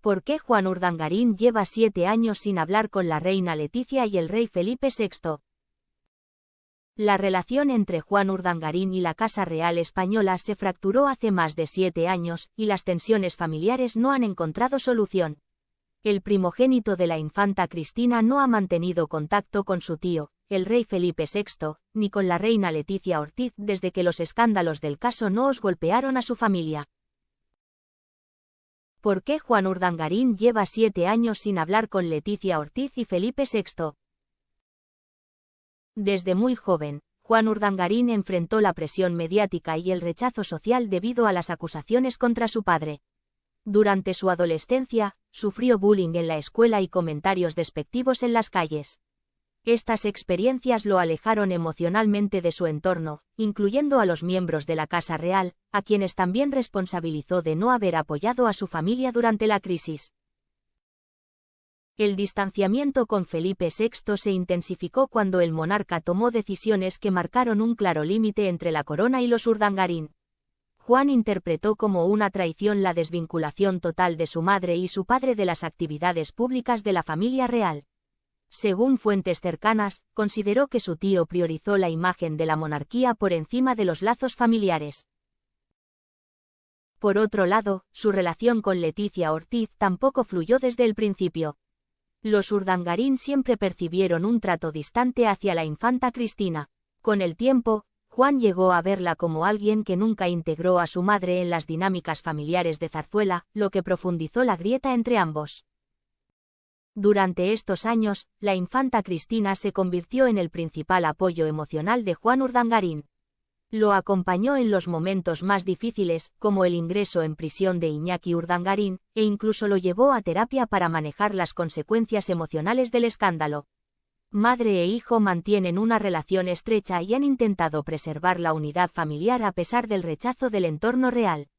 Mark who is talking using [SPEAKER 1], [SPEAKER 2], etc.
[SPEAKER 1] ¿Por qué Juan Urdangarín lleva 7 años sin hablar con la reina Leticia y el rey Felipe VI? La relación entre Juan Urdangarín y la Casa Real Española se fracturó hace más de 7 años, y las tensiones familiares no han encontrado solución. El primogénito de la infanta Cristina no ha mantenido contacto con su tío, el rey Felipe VI, ni con la reina Leticia Ortiz desde que los escándalos del caso Noos golpearon a su familia. ¿Por qué Juan Urdangarín lleva 7 años sin hablar con Leticia Ortiz y Felipe VI? Desde muy joven, Juan Urdangarín enfrentó la presión mediática y el rechazo social debido a las acusaciones contra su padre. Durante su adolescencia, sufrió bullying en la escuela y comentarios despectivos en las calles. Estas experiencias lo alejaron emocionalmente de su entorno, incluyendo a los miembros de la Casa Real, a quienes también responsabilizó de no haber apoyado a su familia durante la crisis. El distanciamiento con Felipe VI se intensificó cuando el monarca tomó decisiones que marcaron un claro límite entre la corona y los Urdangarín. Juan interpretó como una traición la desvinculación total de su madre y su padre de las actividades públicas de la familia real. Según fuentes cercanas, consideró que su tío priorizó la imagen de la monarquía por encima de los lazos familiares. Por otro lado, su relación con Leticia Ortiz tampoco fluyó desde el principio. Los Urdangarín siempre percibieron un trato distante hacia la infanta Cristina. Con el tiempo, Juan llegó a verla como alguien que nunca integró a su madre en las dinámicas familiares de Zarzuela, lo que profundizó la grieta entre ambos. Durante estos años, la infanta Cristina se convirtió en el principal apoyo emocional de Juan Urdangarín. Lo acompañó en los momentos más difíciles, como el ingreso en prisión de Iñaki Urdangarín, e incluso lo llevó a terapia para manejar las consecuencias emocionales del escándalo. Madre e hijo mantienen una relación estrecha y han intentado preservar la unidad familiar a pesar del rechazo del entorno real.